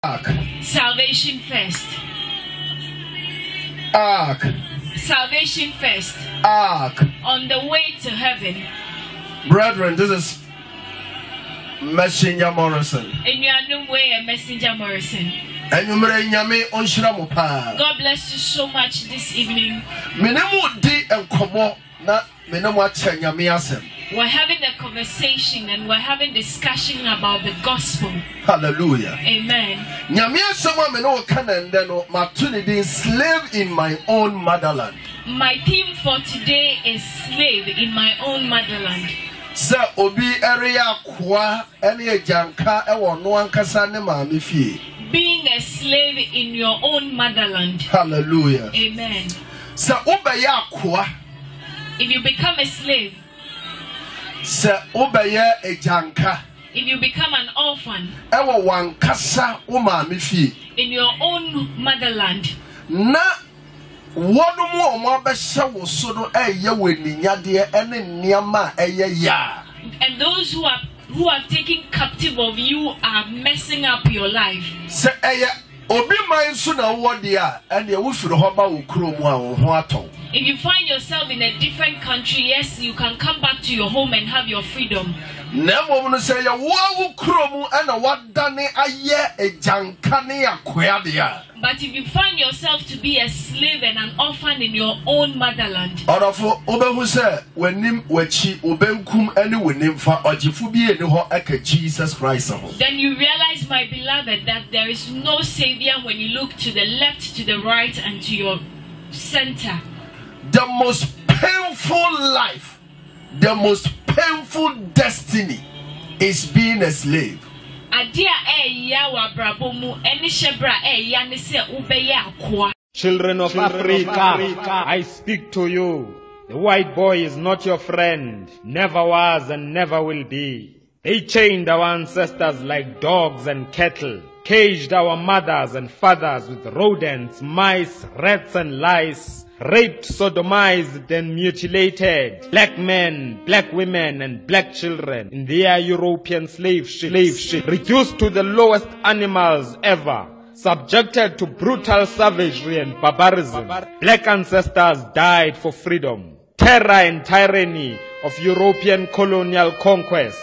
Ark. Salvation first. Ark. Salvation first. Ark. On the way to heaven. Brethren, this is Messenger Morrison. In your new way, Messenger Morrison. God bless you so much this evening. We're having a conversation and we're having discussion about the gospel. Hallelujah. Amen. Slave in my own motherland. My theme for today is slave in my own motherland. Sir Obi area kwa any janka ewo no ankasa ne maame fie. Being a slave in your own motherland. Hallelujah. Amen. Sir Obeye akwa. If you become a slave. Sir Obeye a janka. If you become an orphan. Ewo wankasa wo maame fie. In your own motherland. Na wodumu omabesha wo so no eye weninyade ene niama eye ya. And those who are taking captive of you are messing up your life. Se eye obi man so na wo de a ene wo firi ho ba wo krom a wo ho ato. If you find yourself in a different country, yes, you can come back to your home and have your freedom. Nemo no say ya wo krom ana wadane aye ejankane akoya de a. But if you find yourself to be a slave and an orphan in your own motherland, then Jesus Christ. Then you realize, my beloved, that there is no savior when you look to the left, to the right, and to your center. The most painful life, the most painful destiny is being a slave. Children of Africa, I speak to you. The white boy is not your friend, never was and never will be. They chained our ancestors like dogs and cattle, caged our mothers and fathers with rodents, mice, rats and lice, raped, sodomized and mutilated black men, black women and black children in their European slave ship, reduced to the lowest animals ever, subjected to brutal savagery and barbarism. Black ancestors died for freedom. Terror and tyranny of European colonial conquest.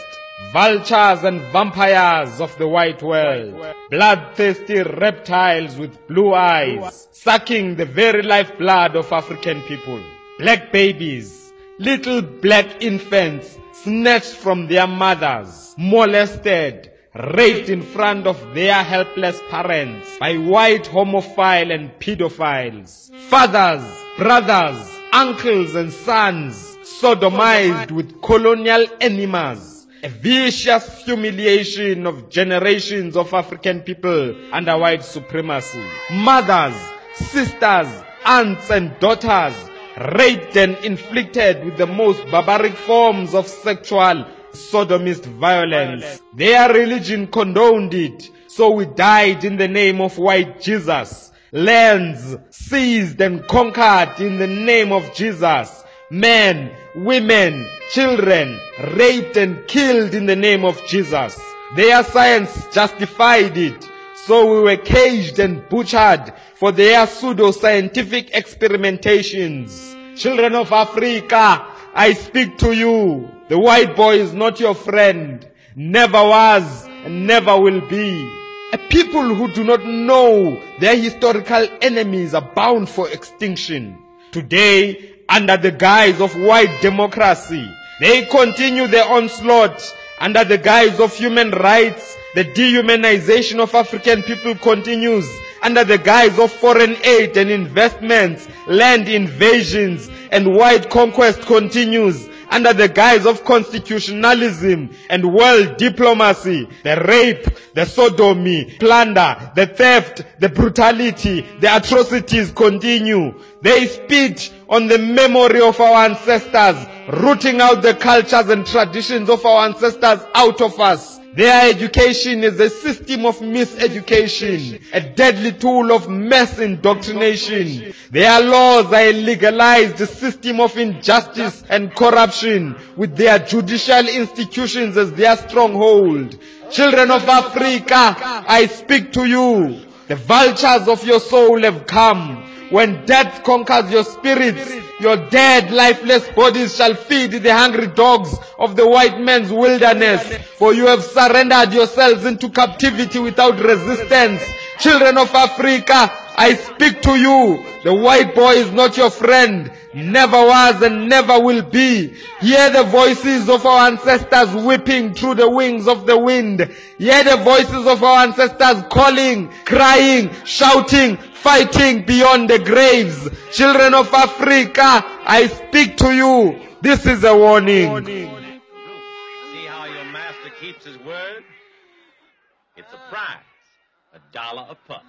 Vultures and vampires of the white world, bloodthirsty reptiles with blue eyes, sucking the very lifeblood of African people. Black babies, little black infants, snatched from their mothers, molested, raped in front of their helpless parents by white homophile and pedophiles. Fathers, brothers, uncles and sons, sodomized with colonial enemas. A vicious humiliation of generations of African people under white supremacy. Mothers, sisters, aunts and daughters, raped and inflicted with the most barbaric forms of sexual sodomist violence. Their religion condoned it, so we died in the name of white Jesus. Lands seized and conquered in the name of Jesus. Men, women, children, raped and killed in the name of Jesus. Their science justified it, so we were caged and butchered for their pseudo-scientific experimentations. Children of Africa, I speak to you. The white boy is not your friend, never was and never will be. A people who do not know their historical enemies are bound for extinction. Today, under the guise of white democracy, they continue their onslaught. Under the guise of human rights, the dehumanization of African people continues. Under the guise of foreign aid and investments, land invasions and white conquest continues. Under the guise of constitutionalism and world diplomacy, the rape, the sodomy, plunder, the theft, the brutality, the atrocities continue. They spit on the memory of our ancestors, rooting out the cultures and traditions of our ancestors out of us. Their education is a system of miseducation, a deadly tool of mass indoctrination. Their laws are a legalized system of injustice and corruption, with their judicial institutions as their stronghold. Children of Africa, I speak to you. The vultures of your soul have come. When death conquers your spirits, your dead, lifeless bodies shall feed the hungry dogs of the white man's wilderness. For you have surrendered yourselves into captivity without resistance. Children of Africa, I speak to you. The white boy is not your friend. Never was and never will be. Hear the voices of our ancestors whipping through the wings of the wind. Hear the voices of our ancestors calling, crying, shouting, fighting beyond the graves. Children of Africa, I speak to you. This is a warning. See how your master keeps his word? It's a prize, $1 a pup.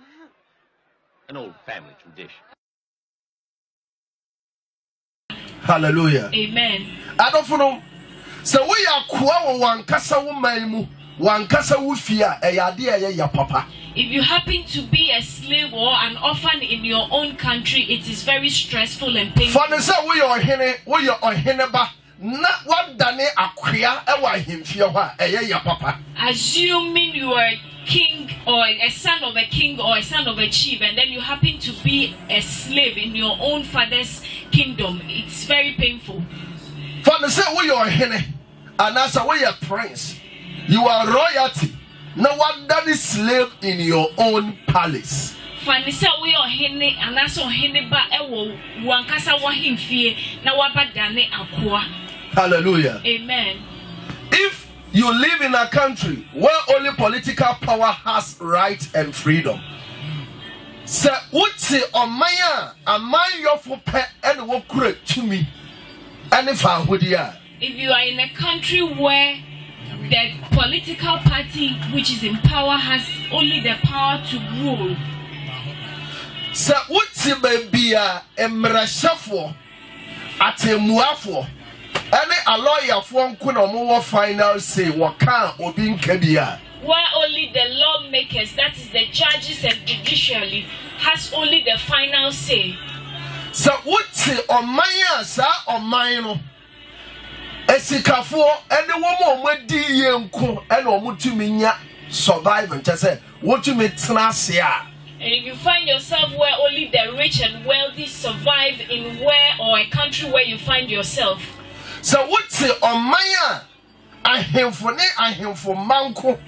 An old family tradition. Hallelujah. Amen. I don't know. So we are kwa one kasa woman, one kasa wufia, a yadia ya papa. If you happen to be a slave or an orphan in your own country, it is very stressful and painful. For the say we are heneba, not what dane akwia, ewa himfia, a ya papa. Assuming you are a king or a son of a king or a son of a chief, and then you happen to be a slave in your own father's kingdom, it's very painful. For the say we are hene, and as a way a prince, you are royalty. No one that is slave in your own palace. Fanisa we are hene and also hene ba ewo wankasa wa himfie na wabadane akwa. Hallelujah. Amen. If you live in a country where only political power has right and freedom, say uti omaya amay yo for pe and wo kure to me and if I would ya. If you are in a country where the political party which is in power has only the power to rule, say uti bebia emrashafo atemuafo any a lawyer for kuno final say waka obi nkabia. Where only the lawmakers, that is the judges and judiciary, has only the final say. So uti omaya sa omayno esikafo ene womo omadi yenko ene omutumi nya survive and say wotumi tena ase a. And if you find yourself where only the rich and wealthy survive in where or a country where you find yourself. So uti omaya ahemfo manko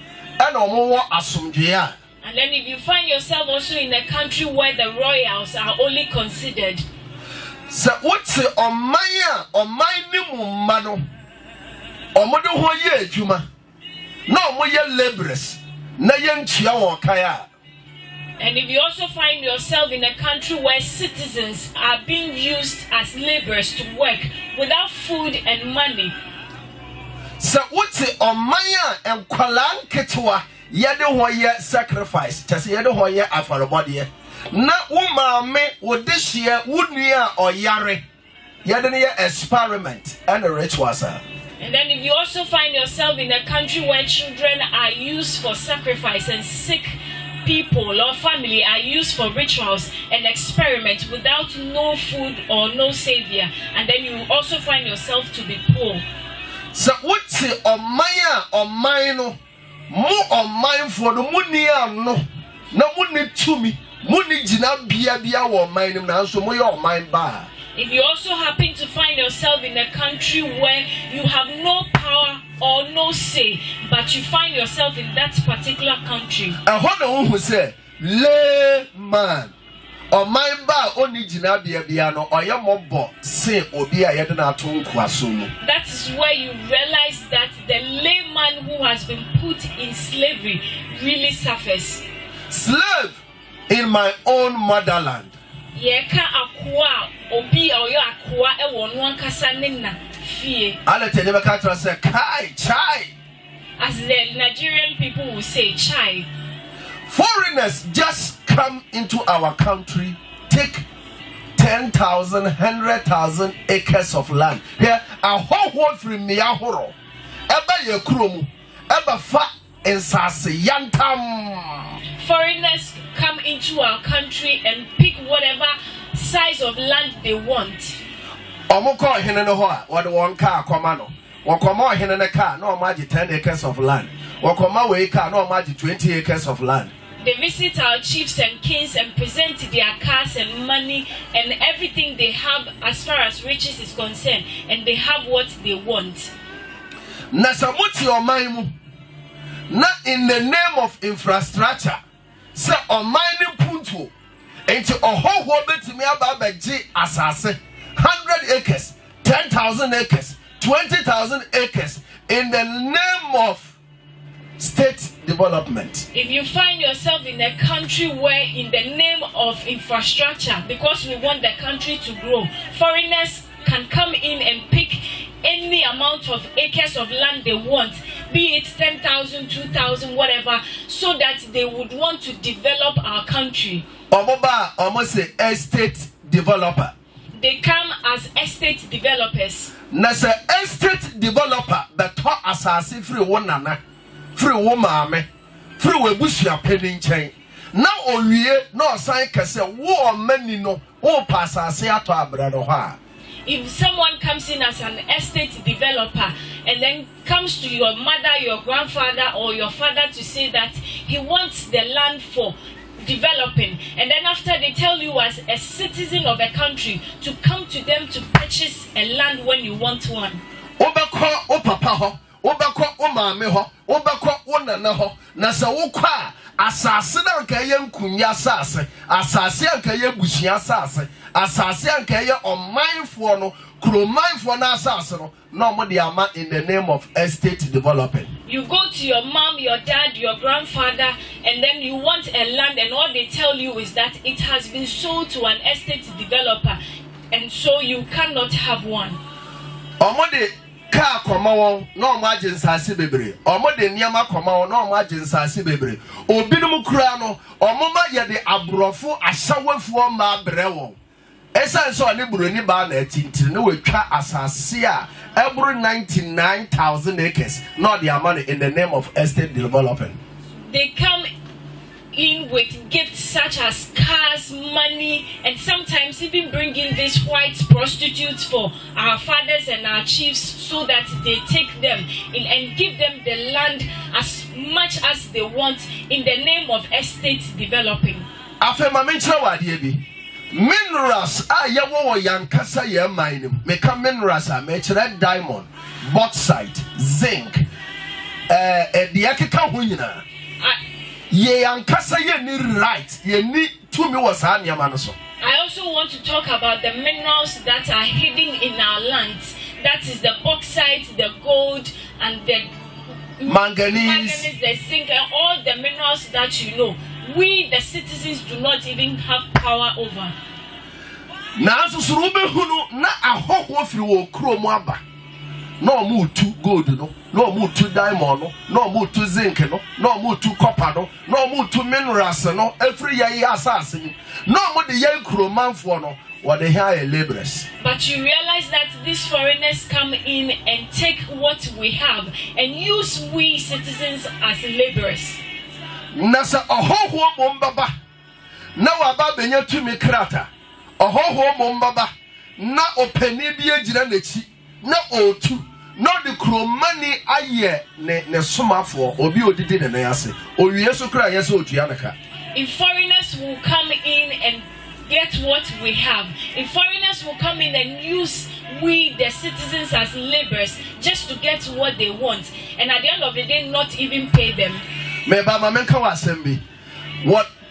ene omo asomdwea. And then if you find yourself also in a country where the royals are only considered. So what's omaya omayni mumano omodo ho ye adwuma na omo ye laborers na ye ntua won kaya. And if you also find yourself in a country where citizens are being used as laborers to work without food and money. So what's omaya enkwala nketwa yede ho ye sacrifice tese yede ho ye afarobode na umame wodehia wunua oyare yede ne experiment and rituals. And then if you also find yourself in a country where children are used for sacrifice and sick people or family are used for rituals and experiments without no food or no savior, and then you also find yourself to be poor. So what's omaya omayno mo omayfo no munia no na muni tumi muni jina bia wo omaynim na so mo ye omay ba. If you also happen to find yourself in a country where you have no power or no say, but you find yourself in that particular country. And what who say layman or my ba only jina bia no or your mobo say obi a yede na to nkwaso no. That is where you realize that the layman who has been put in slavery really suffers. Slave in my own motherland. Yeka akwa obi oyo akwa e wo no ankasa ne na fie. Ale tell never catch us say kai chai. As the Nigerian people will say chai. Foreigners just come into our country, take 10,000, 100,000 acres of land. Here, a whole from me ahoro. Eba ye krumu, eba fa ensase yantam. Foreigners come into our country and pick whatever size of land they want. Omoko hene no ho a wode won car koma no. Wokoma hene ne car no maji 10 acres of land. Wokoma we car no maji 20 acres of land. They visit our chiefs and kings and present their cars and money and everything they have as far as riches is concerned, and they have what they want. Na samuti omaimu na in the name of infrastructure say omaini puntu enti ohoho betimi aba bagye asase 100 acres, 10,000 acres, 20,000 acres in the name of state development. If you find yourself in a country where in the name of infrastructure, because we want the country to grow, foreigners can come in and pick any amount of acres of land they want, be it 10,000, 2,000, whatever, so that they would want to develop our country. Omoba almost say estate developer. They come as estate developers. Na se estate developer beto asase free one nana, free wo maame, free we busua peni nchen. Na owie na osan kese wo mani no wo pasase ato abra no ha. If someone comes in as an estate developer and then comes to your mother, your grandfather, or your father to say that he wants the land for developing, and then after they tell you as a citizen of a country to come to them to purchase a land when you want one. Obeko o papa ho, obeko o maame ho, obeko o nana ho, na se wo kwa asase na nka ye nkunya asase, asase nka ye busua asase, asase nka ye omanfo no, kromanfo na asase no, no mo de ama in the name of estate development. You go to your mom, your dad, your grandfather, and then you want a land, and all they tell you is that it has been sold to an estate developer, and so you cannot have one. Omode car koma won no mo agye nsase bebre. Omode niam koma won no mo agye nsase bebre. Obinum kura no omoma ye de abrofo ahyawafuo ma bre won. Esa nso oni buroni ba na atintiri ne wetwa asase a every 99,000 acres, not the money in the name of estate development. They come in with gifts such as cars, money, and sometimes even bring in these white prostitutes for our fathers and our chiefs so that they take them in and give them the land as much as they want in the name of estate developing. Minerals yawo yankasa ye mine meka minerals mechere diamond, bauxite, zinc de akeka ho nyina ye yankasa ye ni right ye ni tumi was anyama no so. I also want to talk about the minerals that are hidden in our lands. That is the bauxite, the gold, and the manganese, the zinc, and all the minerals that you know. We, the citizens, do not even have power over. Na susuru be hunu na ahoho firi wo kromo aba. No mu tu gold no mu tu diamond no mu tu zinc no mu tu copper no mu tu minerals no every year asase ni. No mu de ye kromanfo no what they hire laborers. But you realize that these foreigners come in and take what we have and use we citizens as laborers. Nasa ohoho bombaba na waba benya tumi krata ohoho bombaba na opani bi agira nachi na otu no de kromani aye ne somafo obi odidi ne yase owie so kra yese otua naka. If foreigners will come in and get what we have, if foreigners will come in and use we the citizens as laborers just to get what they want, and at the end of the day not even pay them. What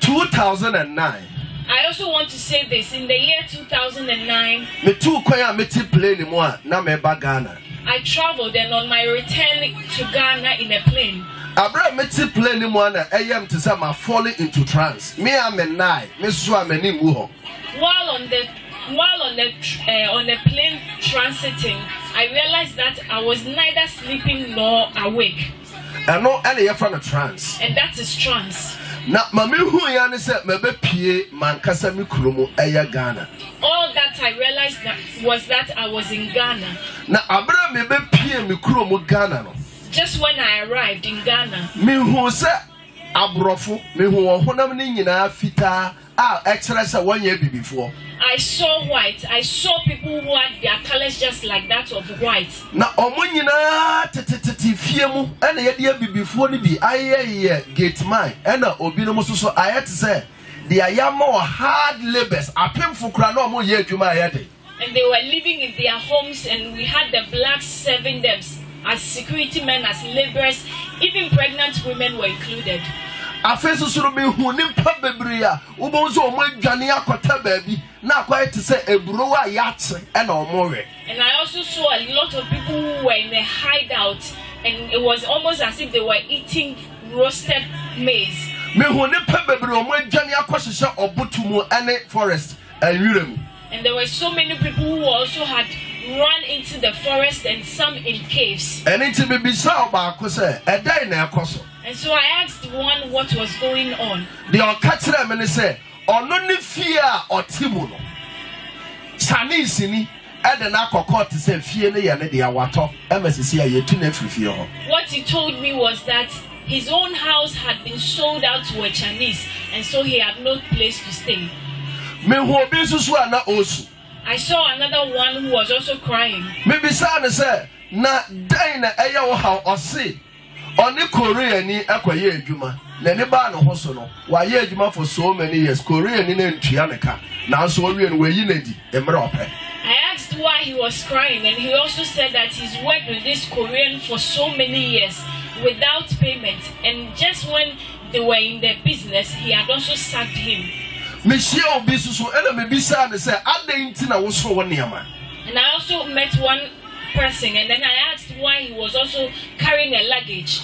2009? I also want to say this. In the year 2009, I traveled, and on my return to Ghana in a plane, falling into trance. While on the plane transiting, I realized that I was neither sleeping nor awake. And no any from a trance. And that is trance. Now, Mammy who yan said, maybe P. Mankasami Krumu, Aya Ghana. All that I realized was that I was in Ghana. Now, Abra maybe P. Mikrumu Ghana. Just when I arrived in Ghana, me who say abrofo me who honam ni nyina fita extra say 1 year before. I saw white. I saw people who had their colors just like that of white. Na omo nyina tete fie mu na ye de bibifo ni bi aye gate man na obi no so ayet say they are more hard labors apemfo kra na omo ye adwuma ayede. And they were living in their homes, and we had the blacks serving them as security men, as laborers. Even pregnant women were included. Afeso suru me hu nimpa bebria ubonzo omo adwane akota baabi na akwaye te say eburo wa yache na omowe. And I also saw a lot of people who were in a hideout, and it was almost as if they were eating roasted maize. Me hu nimpa bebria omo adwane akohyehe obotumu ene forest anwirem. And there were so many people who also had run into the forest, and some in caves. And so I asked one what was going on. The Okatra men say, "Only fear or timuno." Chinese ni Edena Kokot say fear ne ya ne dia wato. MSC ya yetu ne free. What he told me was that his own house had been sold out to a Chinese, and so he had no place to stay. Me ho bi susu ana osu. I saw another one who was also crying. Maybe son say na dine eya wo ha ose oni Korea ni akwaye adwuma na ne ba no ho so no wa ye adwuma for so many years Korea ni na ntua ne ka na so owie no wayi na di emre ope. I asked why he was crying, and he also said that he's worked with this Korean for so many years without payment, and just when they were in their business he had also sacked him. And I also met one person, and then I asked why he was also carrying a luggage.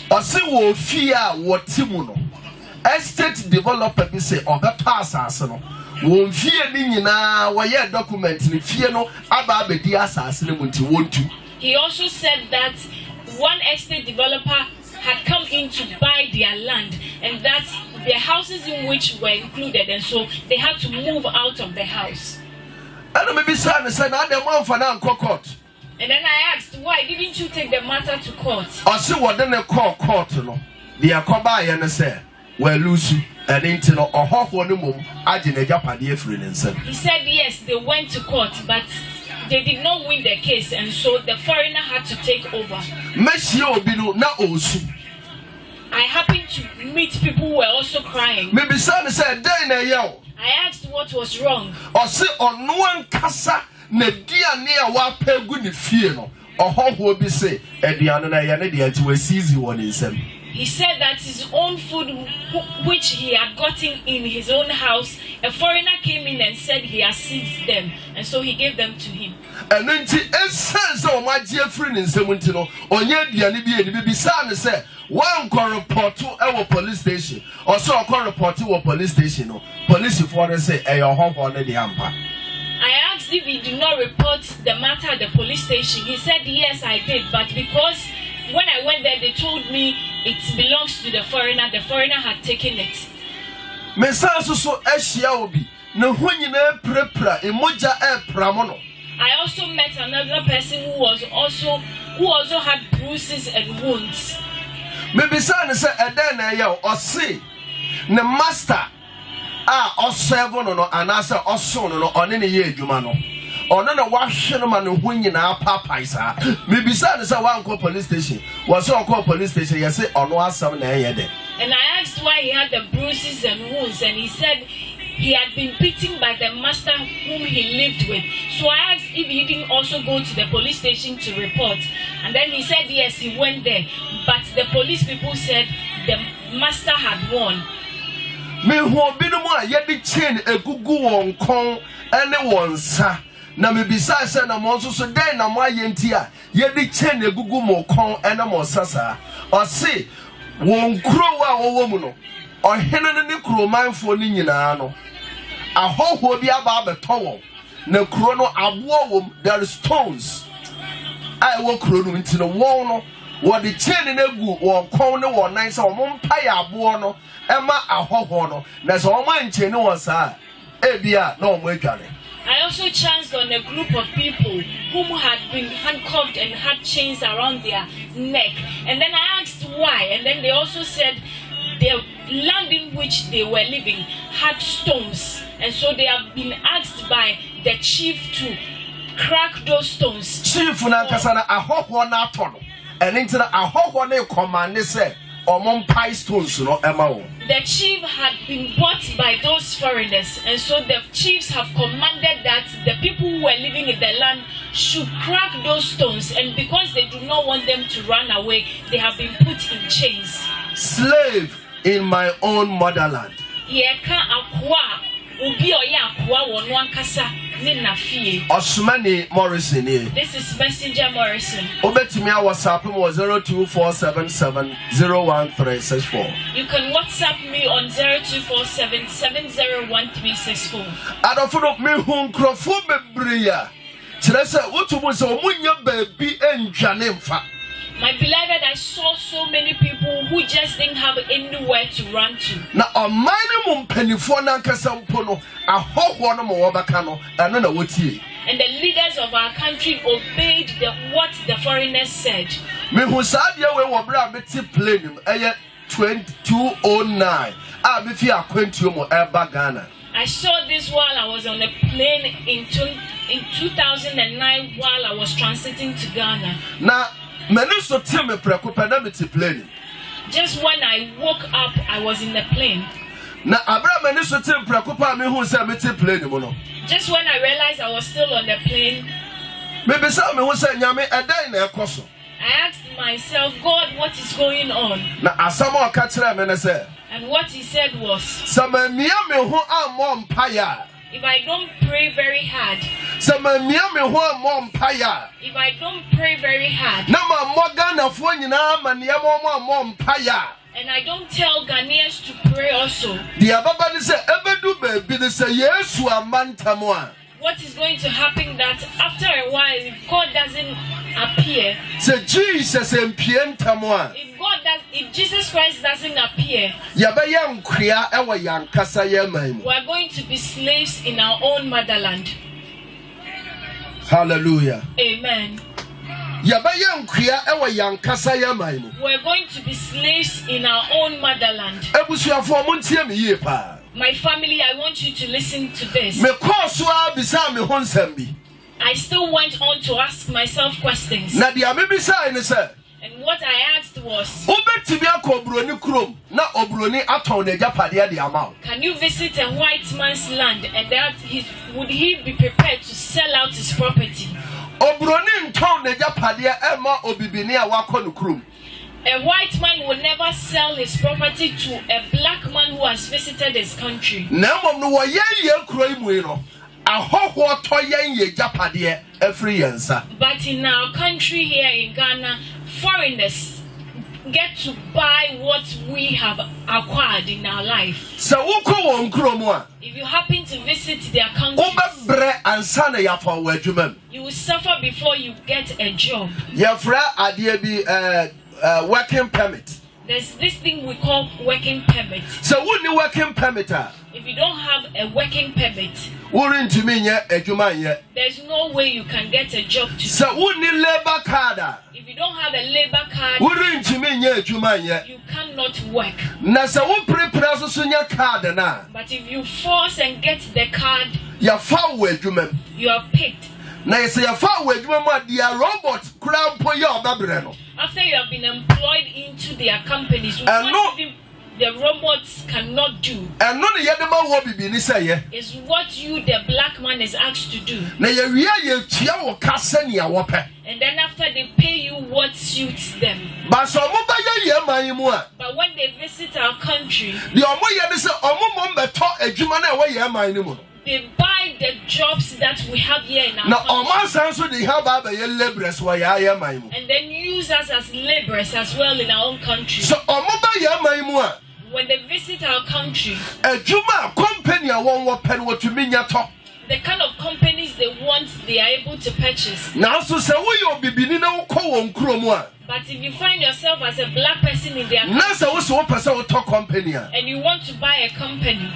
Estate developer be say pass asano. Won fear ni na waye document ni fear no aba abedi asase ne munti wontu. He also said that one estate developer had come in to buy their land, and that their houses in which were included, and so they had to move out of the house. And maybe son said na dem wan for na court. And then I asked, why didn't you take the matter to court? I see what then court no. The akoba ye ne say we lose and into no ohofo ne mum age na japade afiri ne nsam. He said yes, they went to court, but they did not win the case, and so the foreigner had to take over. I happened to meet people who were also crying. Maybe son said, I asked what was wrong. Or say on one casa ne dia near wa pegu ni fear no. Or how will be say at the other day to a season one in some. He said that his own food, which he had gotten in his own house, a foreigner came in and said he had seized them, and so he gave them to him. And then she says, "Oh, my dear friend, in Sementino, on your Dianibi, be son, say, one call report to our police station, or so a call report to our police station, no police for say, a your home on the hamper." I asked if he did not report the matter at the police station. He said, yes, I did, but because when I went there, they told me it belongs to the foreigner had taken it. I also met another person who also had bruises and wounds. Maybe son say a then or see the master or seven or anasa or son or any year jumano. Or none of Washington man who in our papa is maybe son is a one call police station. Was so called police station, you say on 17 day. And I asked why he had the bruises and wounds, and he said he had been beaten by the master whom he lived with. So I asked if he didn't also go to the police station to report. And then he said yes, he went there. But the police people said the master had won. Me who be no more yet the chain a gugu on con anyone, sir. Na me besides na mo so den na mo ayentia ye de chain egugu mo kon ena mo sasa o se won kro wa wo mu no o hene ne kro manfo ni nyina no ahoho bi aba beto wo na kro no abo wo there is stones I wo kro no nti no wo no wo de chain na egu wo kon ne wo nan se wo mpa ya abo no ema ahoho no na se wo man chain ne wo sa e bia na wo mo adware. I also chanced on a group of people whom had been handcuffed and had chains around their neck. And then I asked why. And then they also said the land in which they were living had stones. And so they have been asked by the chief to crack those stones. Chief Nankasana, I hope one not tunnel. And into the I hope one command they say, or mom pie stones, no Emma. The chief had been bought by those foreigners, and so the chiefs have commanded that the people who were living in the land should crack those stones, and because they do not want them to run away, they have been put in chains. Slave in my own motherland. Osmani Morrison. This is Messenger Morrison. Obetimi WhatsApp me 0247701364. You can WhatsApp me on 0247701364. Adofo me hu nkrofo bebriya. Kire se wotumu se omunya baabi endwane mfa. My beloved, I saw so many people who just didn't have anywhere to run to. Na omani mu mpanifo na nkasa mpo no ahohwo no mo wobaka no eno na wotie. And the leaders of our country obeyed what the foreigners said. Me hu sadia we wo bra meti plane eye 2209 a me fi akwantuo mo eba Ghana. I saw this while I was on a plane in 2009 while I was transiting to Ghana. Na Menuso Timmy Precopedamity plane. Just when I woke up, I was in the plane. Now, Abraham Menuso Tim Precopa me who said me plane. Just when I realized I was still on the plane, maybe some who said Yami a day in a coso. I asked myself, God, what is going on? Now, as some more catcher, and what he said was, some Miami who are mom paya. If I don't pray very hard, if I don't pray very hard, and I don't tell Ghanaians to pray also, what is going to happen that after a while, if God doesn't appear, if Jesus Christ doesn't appear, we are going to be slaves in our own motherland. Hallelujah. Amen. We're going to be slaves in our own motherland. My family, I want you to listen to this. I still went on to ask myself questions. And what I asked was, can you visit a white man's land and that would he be prepared to sell out his property? A white man will never sell his property to a black man who has visited his country. But in our country here in Ghana, foreigners get to buy what we have acquired in our life. If you happen to visit their country, you will suffer before you get a job. Working permit. There's this thing we call working permit. So what the working permit? If you don't have a working permit, there's no way you can get a job to. So what the labor card? If you don't have a labor card, you cannot work. But if you force and get the card, you are picked. After you have been employed into their companies, the robots cannot do is what you, the black man, is asked to do. And then after they pay you what suits them. But when they visit our country, they buy the jobs that we have here in our country. And then use us as laborers as well in our own country. When they visit our country, the kind of companies they want, they are able to purchase. Now, so say we your bibini na uko wonkromwa. But if you find yourself as a black person in their country, company, and you want to buy a company,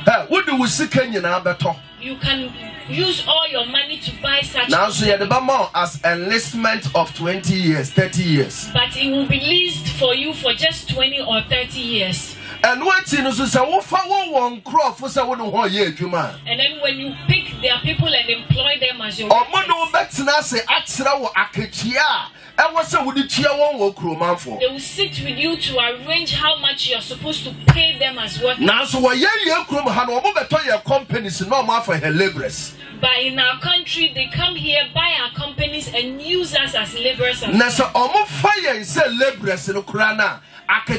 you can use all your money to buy such. Now, so you have as enlistment of 20 years, 30 years. But it will be leased for you for just 20 or 30 years. And what you know, so one crop for someone who are here, and then when you pick their people and employ them as your workers, they will sit with you to arrange how much you're supposed to pay them as workers. Now, so companies no more for her laborers. But in our country, they come here, buy our companies, and use us as laborers. Now, so fire and say laborers in Ukraine. After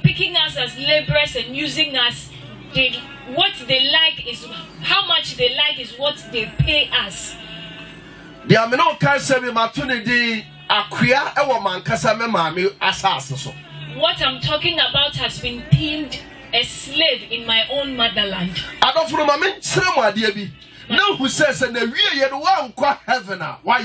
picking us as laborers and using us, what they like is how much they like is what they pay us. What I'm talking about has been deemed a slave in my own motherland. No, who says and the real one heaven? Why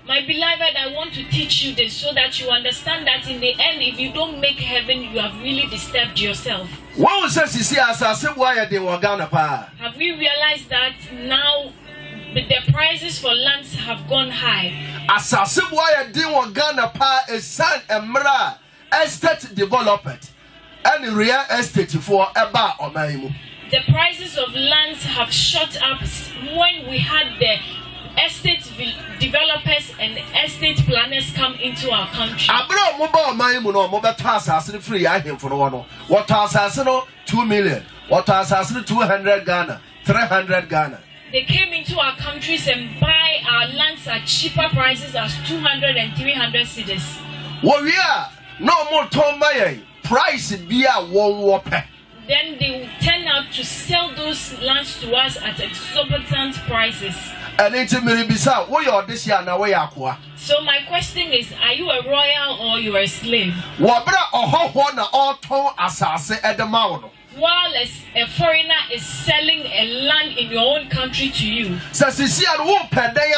my beloved, I want to teach you this so that you understand that in the end, if you don't make heaven, you have really disturbed yourself. What says you see as I said why they were gonna pay? Have we realized that now the prices for lands have gone high? As I said why they were gonna pay a son and mra estate development and real estate for a bar or my. The prices of lands have shot up when we had the estate developers and estate planners come into our country. What has 2 million? What has 200 Ghana? 300 Ghana? They came into our countries and buy our lands at cheaper prices as 200 and 300 cedis. Well, yeah, no more Tom price be a 1 whopper. Then they will turn out to sell those lands to us at exorbitant prices. And it's a Miribisa, what are this year now? So, my question is, are you a royal or you are a slave? Wabra or Hona or Tom Assassin at the Mount. While a foreigner is selling a land in your own country to you. Says you see, I per day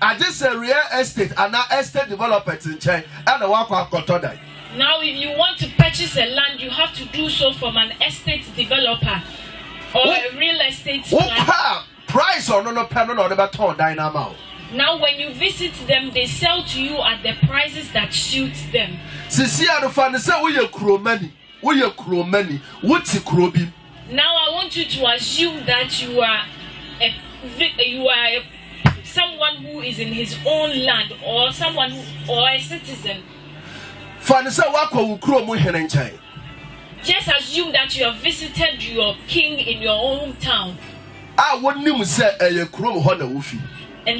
I just a real estate and now estate developers in China and a walk of Cotoda. Now, if you want to purchase a land, you have to do so from an estate developer or a real estate planner. Price or no panel or never told dynamo. Now, when you visit them, they sell to you at the prices that suit them. Sisia the fan say we are crow money. We are crow money. What's a crowby? Now, I want you to assume that you are someone who is in his own land or someone or a citizen. Just assume that you have visited your king in your own town. And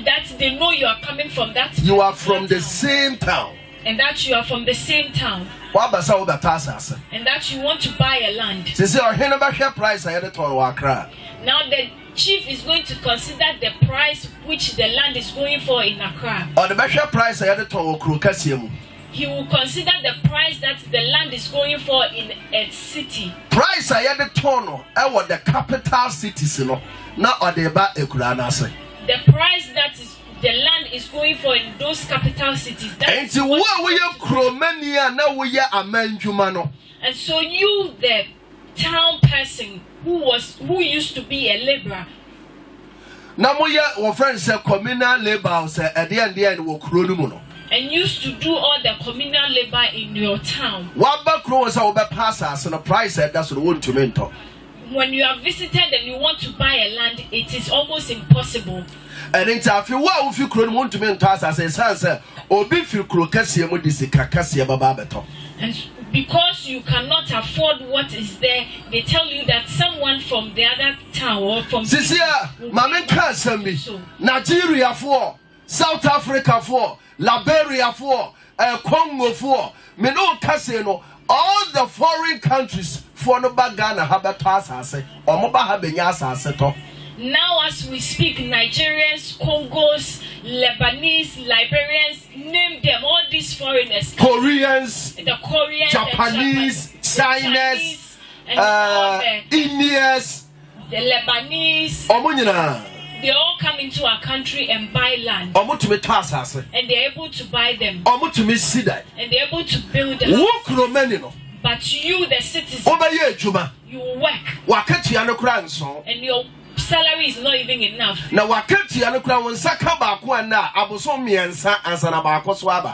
that they know you are coming from that. You are from the same town. And that you are from the same town. And that you want to buy a land. Now the chief is going to consider the price which the land is going for in Accra. Or the better price he will consider the price that the land is going for in a city. Price I had the tono, the capital cities, no, not or the ba Ekuranase. The price that is the land is going for in those capital cities. And so what we are Cromania, now we are a man humano. And so you, the town person who used to be a laborer. Now we are friends say communal labor say at the end will cronimuno. And used to do all the communal labor in your town. What back rows our passers and a price that's the one to mentor. When you are visited and you want to buy a land, it is almost impossible. And it's after what if you couldn't want to mentor as a son, or be few crocassia with this cacasia bababeto. And because you cannot afford what is there, they tell you that someone from the other town or from this year, Mamma can't send me. Nigeria for, South Africa for, Liberia for, Congo for, Meno Casino, all the foreign countries for no Bagana Habatas, I say, or Mobahabenyas, I said. Now, as we speak, Nigerians, Congos, Lebanese, Liberians, name them, all these foreigners. Koreans, the Koreans, Japanese, Chinese, Indians, the Lebanese, they all come into our country and buy land. And they're able to buy them. And they're able to build them. But you, the citizen, you work. And your salary is not even enough.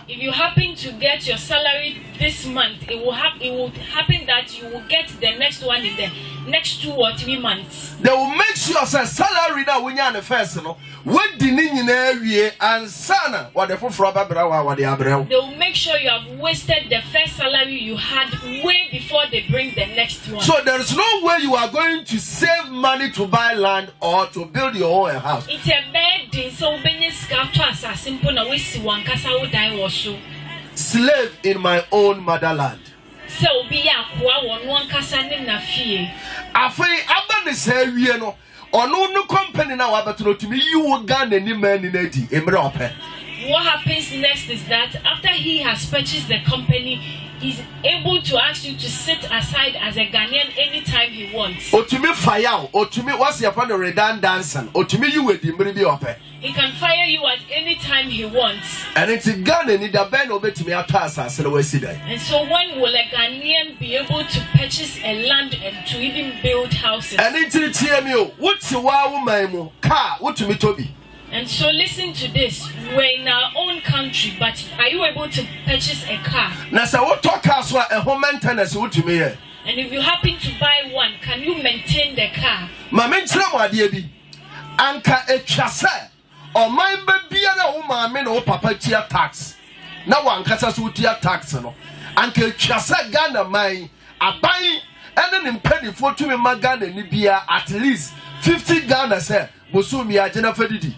If you happen to get your salary this month, it will happen that you will get the next one in the next 2 or 3 months. They will make sure that salary that we the first, what the area and sana what the they will make sure you have wasted the first salary you had way before they bring the next one. So there is no way you are going to save money to buy land or to build your own house. It's a bad thing. So simple na we see one kasa wo die also. Slave in my own motherland. So be akwa won one kasa ne na fie. Afei aba ne say wie no. Ono no company na wabeto to me you Ghana ni man ni nadi emre ope. What happens next is that after he has purchased the company, he's able to ask you to sit aside as a Ghanaian anytime he wants. Otumi fire, otumi what's your friend redundancy? Otumi you with him be ope. He can fire you at any time he wants. And it's a Ghana need a ben obetumi atasa se we see that. And so when will a Ghanaian be able to purchase a land and to even build houses? And it's TMU, what's your woman car, what to me Toby? And so listen to this. We're in our own country, but are you able to purchase a car? Nasa what talk us what a home maintenance what to me. And if you happen to buy one, can you maintain the car? My mention what dear be Anka a chassa or my baby or my or papa tier tax. Now one catches with your tax no. Anka chassa Ghana my a buying and then penny for to me my Ghana Libya at least 50 Ghana say Bosumi Jennifer Didi.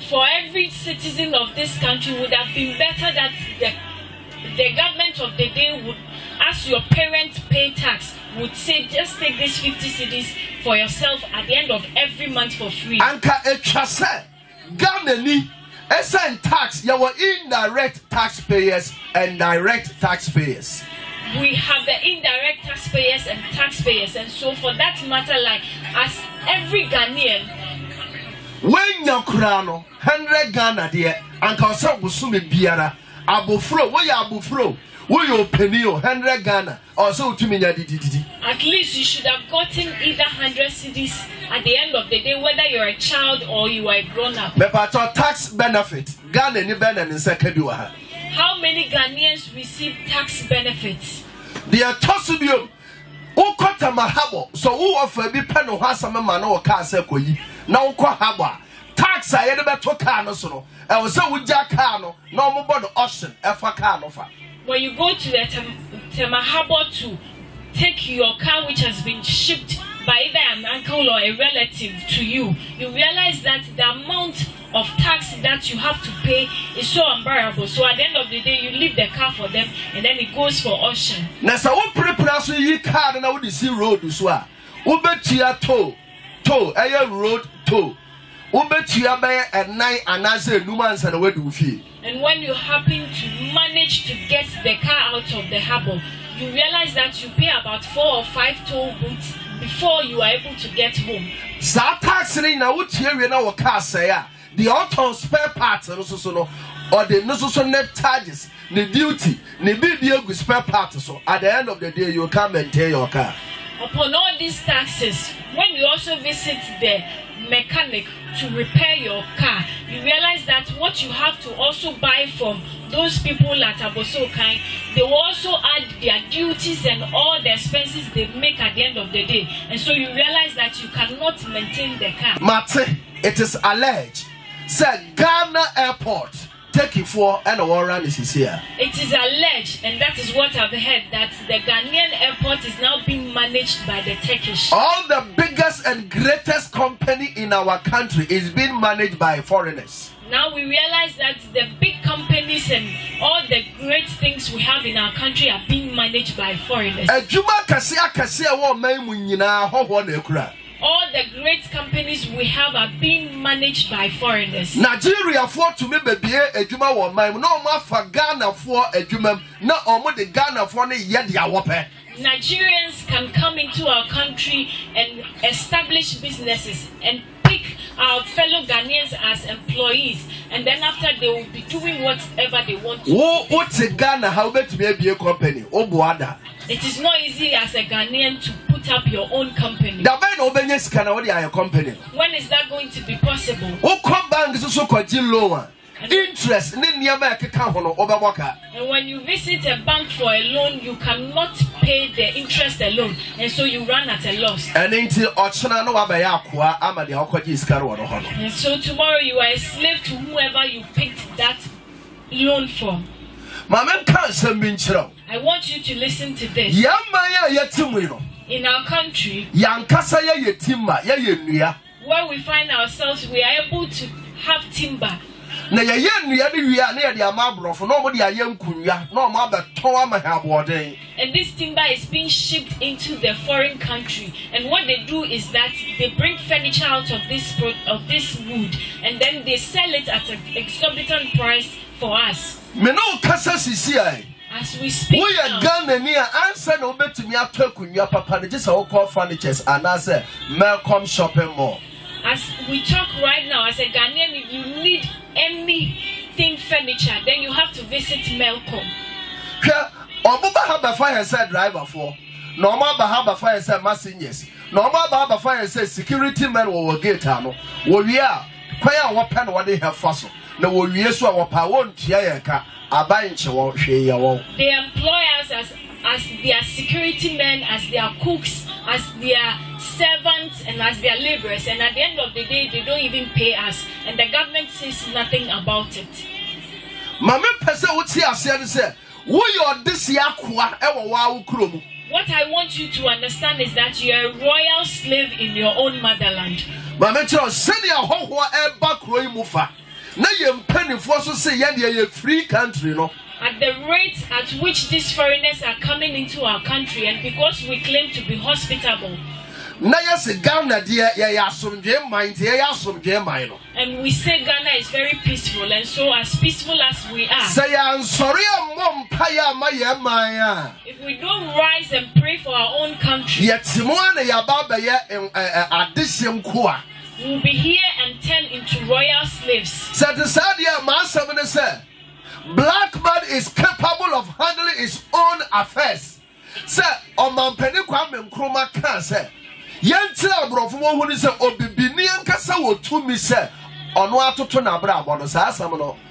For every citizen of this country would have been better that the government of the day would, as your parents pay tax, would say just take this 50 cedis for yourself at the end of every month for free. Anka echase Ghana ni esen tax you were indirect taxpayers and direct taxpayers. We have the indirect taxpayers and taxpayers, and so for that matter, like as every Ghanaian. When your crown 100 Ghana dear, and consult with Sumi Biara, Abufro, where you Abufro, where you penny 100 Ghana, or so to me. At least you should have gotten either 100 cedis at the end of the day, whether you're a child or you are a grown up. But tax benefit, Ghana ni benefit in second. How many Ghanaians receive tax benefits? They are tossing. O kota mahabo so who offer be pen no hasama man no car say koyi na wo kwa haba tax a yede beto car no so no e wo say wo ja car no na mo bodo auction e fa car no fa. When you go to the Temahabo to take your car which has been shipped by either an uncle or a relative to you, you realize that the amount of tax that you have to pay is so unbearable. So at the end of the day, you leave the car for them and then it goes for auction. Now, so what prepare you car and I would see road as well. Ubetia tow, a road tow. Ubetia by at night and I say no man's and away to feel. And when you happen to manage to get the car out of the harbor, you realize that you pay about 4 or 5 toll booths before you are able to get home. So taxing now what here in our car say the auto spare parts and also no or the no net charges, the duty, the big deal with spare parts. So at the end of the day, you come and take your car. Upon all these taxes, when you also visit the mechanic to repair your car, you realize that what you have to also buy from those people at Abosokai, they will also add their duties and all the expenses they make at the end of the day. And so you realize that you cannot maintain the car. Mate, it is alleged. Say Ghana Airport taking for and a warrant is here. It is alleged, and that is what I've heard, that the Ghanaian airport is now being managed by the Turkish. All the biggest and greatest company in our country is being managed by foreigners. Now we realize that the big companies and all the great things we have in our country are being managed by foreigners. All the great companies we have are being managed by foreigners. Nigeria for to me baby ejuma wo man no ma fa Ghana for ejuma na omo de Ghana for ne ye dia wope. Nigerians can come into our country and establish businesses and pick our fellow Ghanaians as employees, and then after they will be doing whatever they want to. What's a Ghana? How about to be a company? It is not easy as a Ghanaian to put up your own company. When is that going to be possible? Interest. And when you visit a bank for a loan, you cannot pay the interest alone, and so you run at a loss. And so tomorrow you are a slave to whoever you picked that loan for. I want you to listen to this. In our country, where we find ourselves, we are able to have timber. And And this timber is being shipped into the foreign country. And what they do is that they bring furniture out of this wood, and then they sell it at an exorbitant price for us. As we speak now, as we talk right now, as a Ghanaian, if you need anything furniture, then you have to visit Melcom. Driver for normal Bahaba fire said Massiniers. Normal Bahaba fire says security men will get no. We are quite what pen what they have fossil. No, we are so our power Tiaka. They employ us as their security men, as their cooks, as their servants, and as their laborers. And at the end of the day, they don't even pay us, and the government says nothing about it. What I want you to understand is that you are a royal slave in your own motherland. Free country, no? At the rate at which these foreigners are coming into our country, and because we claim to be hospitable, and we say Ghana is very peaceful, and so as peaceful as we are, if we don't rise and pray for our own country, we'll be here and turn into royal slaves. Black man is capable of handling his own affairs. Sir, Oman Penny Kwame Nkrumah can say, Yantra Brofo who is a Obibinian Kasa will to me, sir, on what to Nabra,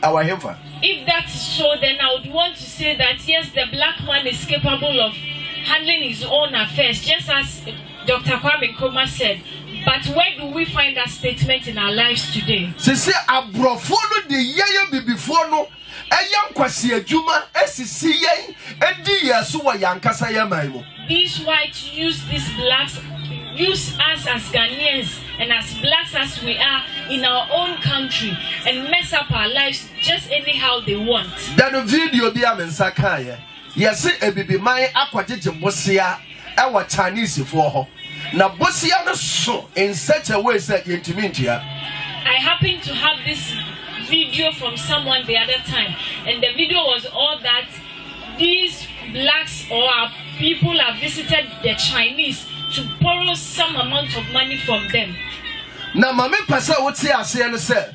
our heifer. If that's so, then I would want to say that yes, the black man is capable of handling his own affairs, just as Dr. Kwame Nkrumah said. But where do we find that statement in our lives today? Say, Abrofo the Yaya before no. These whites use these blacks, use us as Ghanaians and as blacks as we are in our own country, and mess up our lives just anyhow they want. That video be a mensakaya. Yes, a baby my aquatic Bosia, our Chinese for her. Now Bosia no so in such a way that you to me. I happen to have this video from someone the other time, and the video was all that these blacks or our people have visited the Chinese to borrow some amount of money from them. Now, Mamma Passa would say, I say, and say,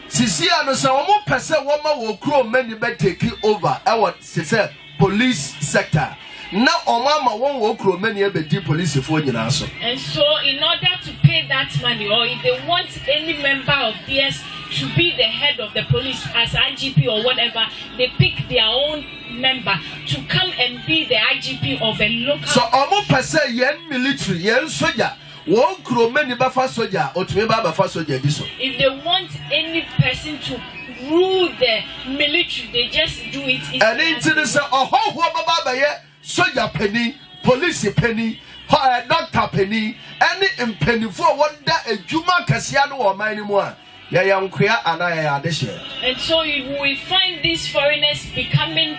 Cecilia, no, so one person woman will grow many bed take over our police sector. Now, Mama won't grow many of the police for you also. And so, in order to pay that money, or if they want any member of DS to be the head of the police as IGP or whatever, they pick their own member to come and be the IGP of a local. So, almost per se, yen military, yen soldier. Won't grow many buffer soldier or to remember buffer soldier. If they want any person to rule the military, they just do it. And into this, soldier penny, police penny, doctor penny, any penny for what that a Juma Cassiano or mine more. And so we find these foreigners becoming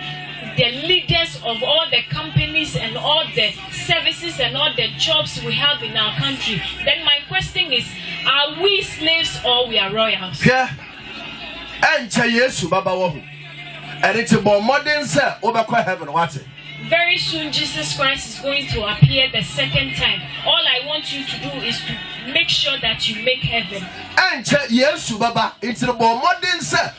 the leaders of all the companies and all the services and all the jobs we have in our country. Then my question is, are we slaves or we are royals? Yeah. And Chayesu Baba Wahu. And it's a more modern sir over heaven. What's it? Very soon, Jesus Christ is going to appear the second time. All I want you to do is to make sure that you make heaven. And yes, Baba, it's the modern sir.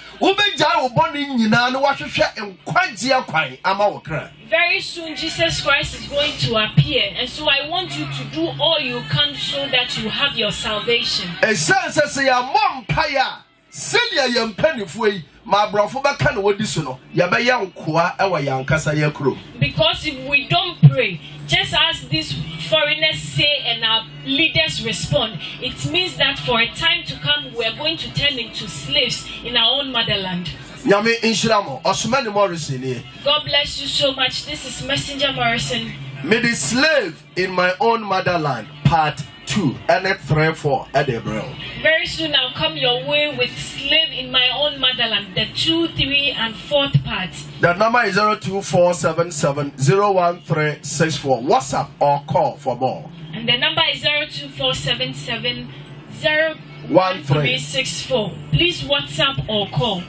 Very soon, Jesus Christ is going to appear, and so I want you to do all you can so that you have your salvation. Because if we don't pray, just as these foreigners say and our leaders respond, it means that for a time to come we are going to turn into slaves in our own motherland. God bless you so much. This is Messenger Morrison. Me the slave in my own motherland, part 2 and 3-4 at the bro. Very soon I'll come your way with slave in my own motherland, the 2, 3, and 4th parts. The number is 02477-01364. WhatsApp or call for more. And the number is 02477-01364. Please WhatsApp or call.